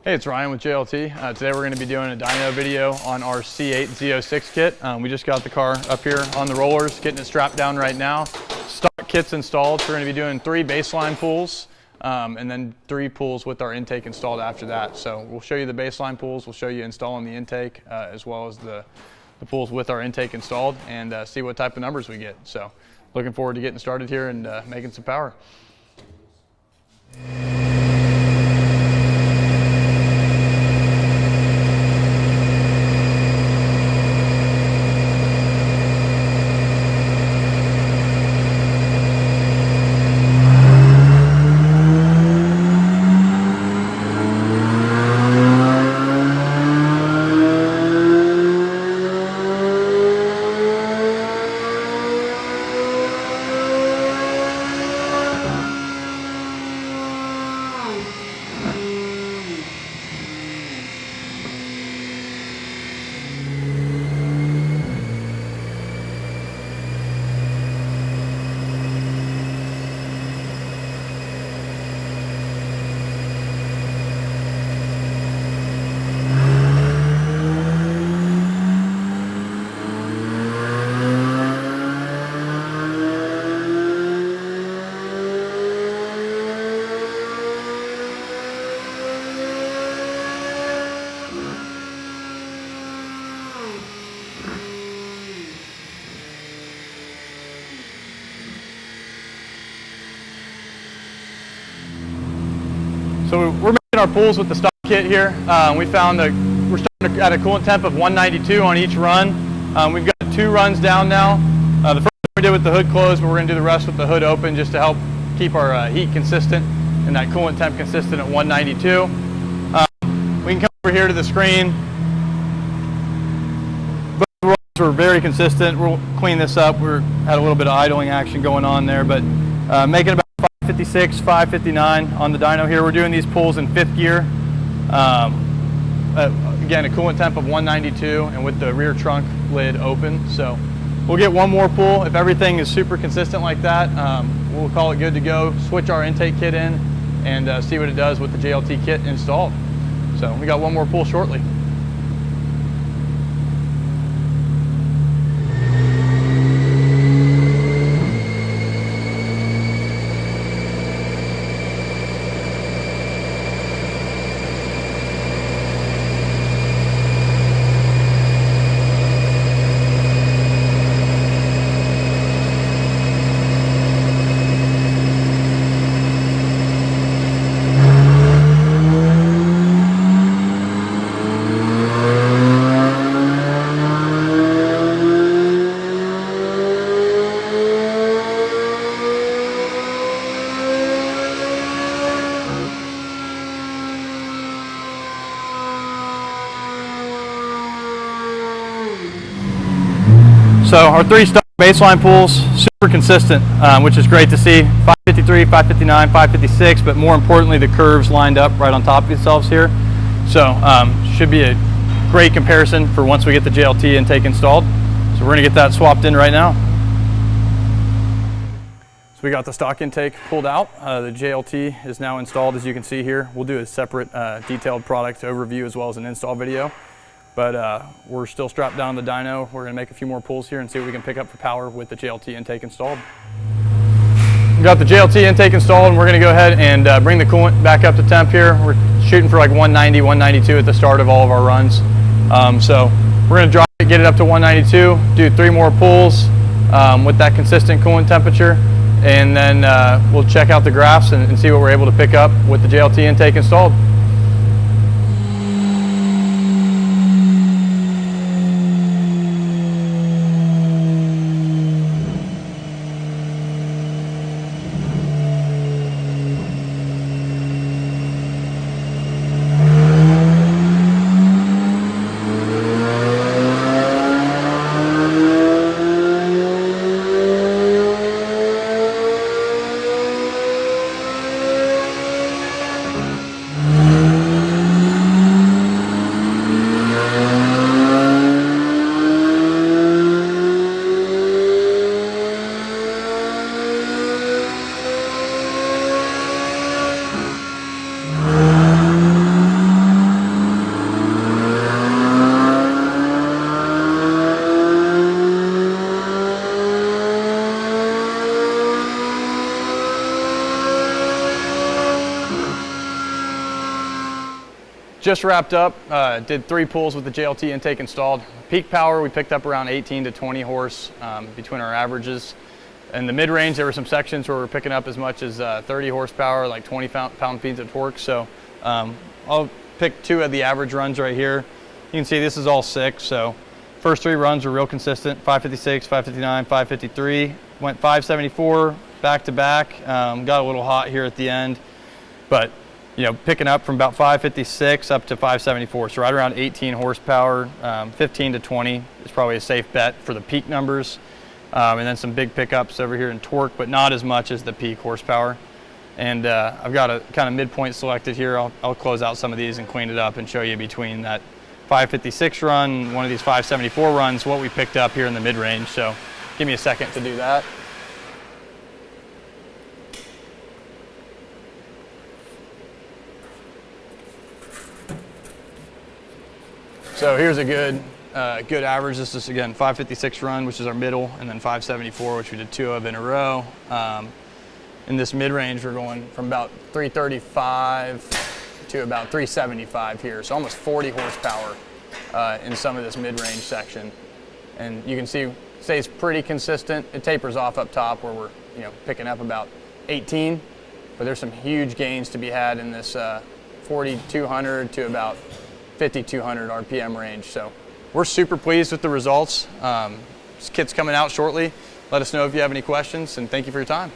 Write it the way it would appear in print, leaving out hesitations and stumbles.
Hey, it's Ryan with JLT. Today we're going to be doing a dyno video on our C8 Z06 kit. We just got the car up here on the rollers, getting it strapped down right now. Stock kit's installed, so we're going to be doing 3 baseline pulls and then 3 pulls with our intake installed after that. So we'll show you the baseline pulls, we'll show you installing the intake as well as the pulls with our intake installed, and see what type of numbers we get. So looking forward to getting started here and making some power. So we're making our pulls with the stock kit here. We found that we're starting at a coolant temp of 192 on each run. We've got 2 runs down now. The first one we did with the hood closed, but we're going to do the rest with the hood open just to help keep our heat consistent and that coolant temp consistent at 192. We can come over here to the screen. Both runs were very consistent. We'll clean this up. We had a little bit of idling action going on there, but making about 556, 559 on the dyno here. We're doing these pulls in 5th gear. Again, a coolant temp of 192 and with the rear trunk lid open. So we'll get one more pull. If everything is super consistent like that, we'll call it good to go. Switch our intake kit in and see what it does with the JLT kit installed. So we got one more pull shortly. So our 3 stock baseline pulls, super consistent, which is great to see. 553, 559, 556, but more importantly, the curves lined up right on top of themselves here. So should be a great comparison for once we get the JLT intake installed. So we're gonna get that swapped in right now. So we got the stock intake pulled out. The JLT is now installed, as you can see here. We'll do a separate detailed product overview as well as an install video. But we're still strapped down to the dyno. We're going to make a few more pulls here and see what we can pick up for power with the JLT intake installed. We got the JLT intake installed, and we're going to go ahead and bring the coolant back up to temp here. We're shooting for like 190, 192 at the start of all of our runs. So we're going to drop it, get it up to 192, do 3 more pulls with that consistent coolant temperature, and then we'll check out the graphs and see what we're able to pick up with the JLT intake installed. Just wrapped up, did 3 pulls with the JLT intake installed. Peak power, we picked up around 18 to 20 horse between our averages. In the mid-range, there were some sections where we're picking up as much as 30 horsepower, like 20 pound-feet of torque. So I'll pick 2 of the average runs right here. You can see this is all 6, so first 3 runs were real consistent, 556, 559, 553. Went 574 back to back, got a little hot here at the end, but you know, picking up from about 556 up to 574, so right around 18 horsepower, 15 to 20 is probably a safe bet for the peak numbers. And then some big pickups over here in torque, but not as much as the peak horsepower. And I've got a kind of midpoint selected here. I'll close out some of these and clean it up and show you between that 556 run, one of these 574 runs, what we picked up here in the mid-range. So give me a second to do that. So here's a good average. This is again 556 run, which is our middle, and then 574, which we did 2 of in a row. In this mid-range, we're going from about 335 to about 375 here, so almost 40 horsepower in some of this mid-range section. And you can see it stays pretty consistent. It tapers off up top where we're picking up about 18, but there's some huge gains to be had in this 4,200 to about 5,200 RPM range. So we're super pleased with the results. This kit's coming out shortly. Let us know if you have any questions, and thank you for your time.